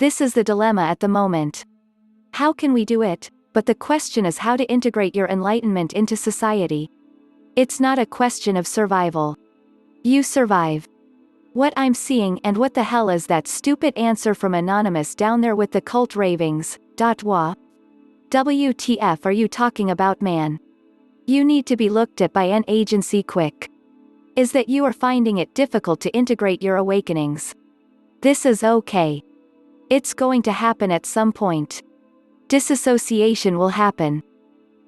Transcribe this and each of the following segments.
This is the dilemma at the moment. How can we do it? But the question is how to integrate your enlightenment into society. It's not a question of survival. You survive. What I'm seeing and what the hell is that stupid answer from Anonymous down there with the cult ravings, WTF are you talking about, man? You need to be looked at by an agency quick. Is that you are finding it difficult to integrate your awakenings. This is okay. It's going to happen at some point. Disassociation will happen.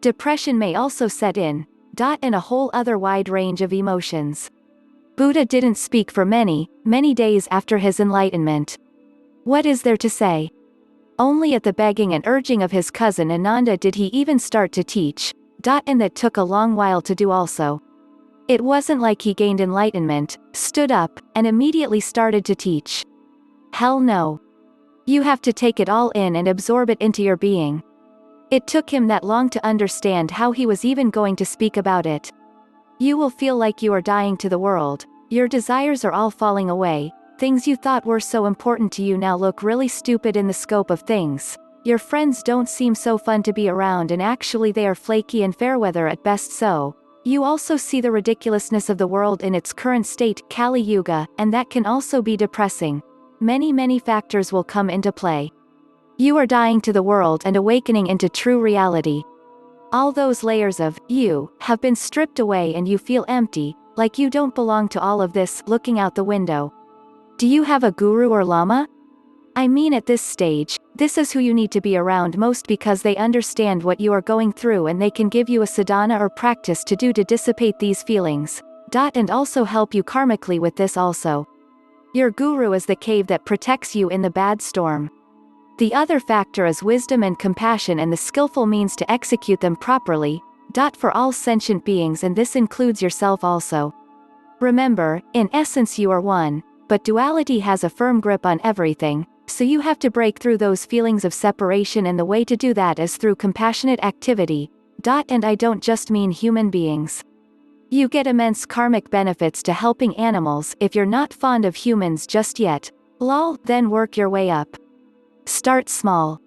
Depression may also set in, and a whole other wide range of emotions. Buddha didn't speak for many, many days after his enlightenment. What is there to say? Only at the begging and urging of his cousin Ananda did he even start to teach, and that took a long while to do also. It wasn't like he gained enlightenment, stood up, and immediately started to teach. Hell no. You have to take it all in and absorb it into your being. It took him that long to understand how he was even going to speak about it. You will feel like you are dying to the world, your desires are all falling away, things you thought were so important to you now look really stupid in the scope of things. Your friends don't seem so fun to be around and actually they are flaky and fair weather at best so. You also see the ridiculousness of the world in its current state, Kali Yuga, and that can also be depressing. Many factors will come into play. You are dying to the world and awakening into true reality. All those layers of you have been stripped away and you feel empty, like you don't belong to all of this. Looking out the window. Do you have a guru or lama? I mean, at this stage, this is who you need to be around most because they understand what you are going through and they can give you a sadhana or practice to do to dissipate these feelings. And also help you karmically with this also. Your guru is the cave that protects you in the bad storm. The other factor is wisdom and compassion and the skillful means to execute them properly, for all sentient beings, and this includes yourself also. Remember, in essence you are one, but duality has a firm grip on everything, so you have to break through those feelings of separation, and the way to do that is through compassionate activity. And I don't just mean human beings. You get immense karmic benefits to helping animals if you're not fond of humans just yet. Then work your way up. Start small.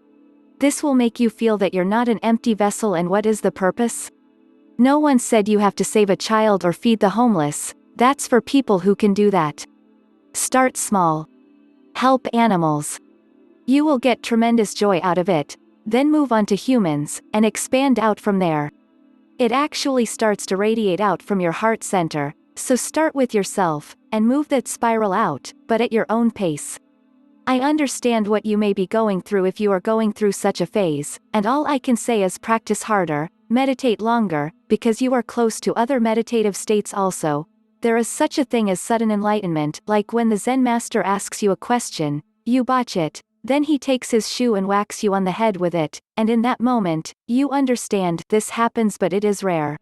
This will make you feel that you're not an empty vessel, and what is the purpose? No one said you have to save a child or feed the homeless, that's for people who can do that. Start small. Help animals. You will get tremendous joy out of it, then move on to humans, and expand out from there. It actually starts to radiate out from your heart center, so start with yourself, and move that spiral out, but at your own pace. I understand what you may be going through if you are going through such a phase, and all I can say is practice harder, meditate longer, because you are close to other meditative states also. There is such a thing as sudden enlightenment, like when the Zen master asks you a question, you botch it, then he takes his shoe and whacks you on the head with it, and in that moment, you understand this happens, but it is rare.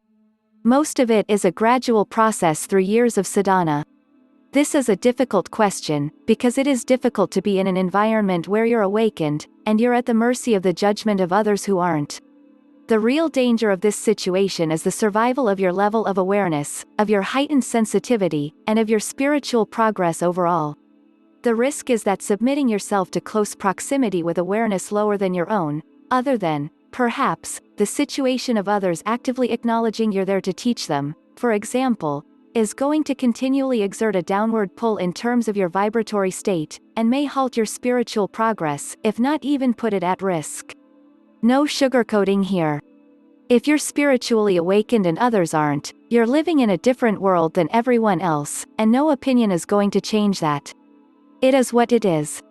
Most of it is a gradual process through years of sadhana. This is a difficult question, because it is difficult to be in an environment where you're awakened, and you're at the mercy of the judgment of others who aren't. The real danger of this situation is the survival of your level of awareness, of your heightened sensitivity, and of your spiritual progress overall. The risk is that submitting yourself to close proximity with awareness lower than your own, other than, perhaps, the situation of others actively acknowledging you're there to teach them, for example, is going to continually exert a downward pull in terms of your vibratory state, and may halt your spiritual progress, if not even put it at risk. No sugarcoating here. If you're spiritually awakened and others aren't, you're living in a different world than everyone else, and no opinion is going to change that. It is what it is.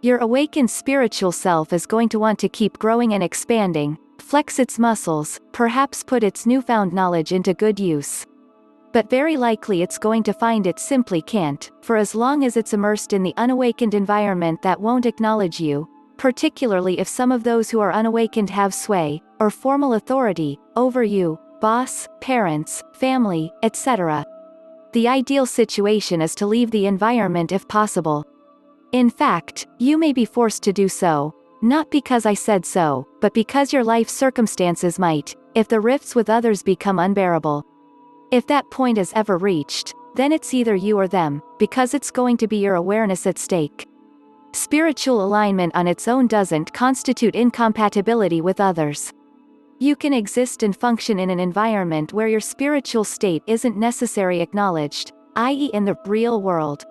Your awakened spiritual self is going to want to keep growing and expanding, flex its muscles, perhaps put its newfound knowledge into good use. But very likely it's going to find it simply can't, for as long as it's immersed in the unawakened environment that won't acknowledge you, particularly if some of those who are unawakened have sway, or formal authority, over you, boss, parents, family, etc. The ideal situation is to leave the environment if possible. In fact, you may be forced to do so, not because I said so, but because your life circumstances might, if the rifts with others become unbearable. If that point is ever reached, then it's either you or them, because it's going to be your awareness at stake. Spiritual alignment on its own doesn't constitute incompatibility with others. You can exist and function in an environment where your spiritual state isn't necessarily acknowledged, i.e., in the real world.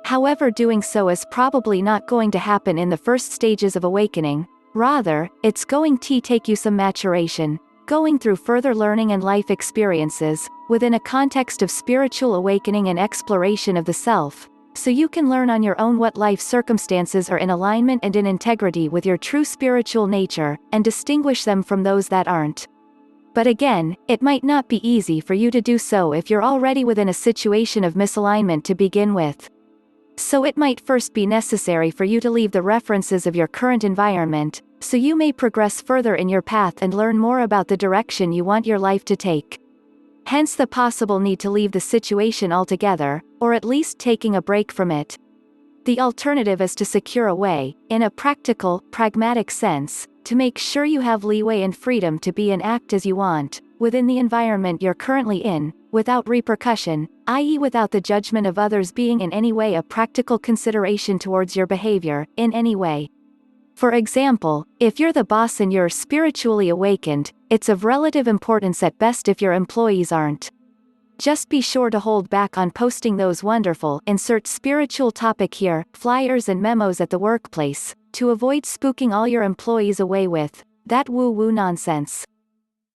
However, doing so is probably not going to happen in the first stages of awakening. Rather, it's going to take you some maturation, going through further learning and life experiences, within a context of spiritual awakening and exploration of the self, so you can learn on your own what life circumstances are in alignment and in integrity with your true spiritual nature, and distinguish them from those that aren't. But again, it might not be easy for you to do so if you're already within a situation of misalignment to begin with. So it might first be necessary for you to leave the references of your current environment, so you may progress further in your path and learn more about the direction you want your life to take. Hence the possible need to leave the situation altogether, or at least taking a break from it. The alternative is to secure a way, in a practical, pragmatic sense, to make sure you have leeway and freedom to be and act as you want, within the environment you're currently in, without repercussion, i.e., without the judgment of others being in any way a practical consideration towards your behavior, in any way. For example, if you're the boss and you're spiritually awakened, it's of relative importance at best if your employees aren't. Just be sure to hold back on posting those wonderful insert spiritual topic here flyers and memos at the workplace, to avoid spooking all your employees away with that woo-woo nonsense.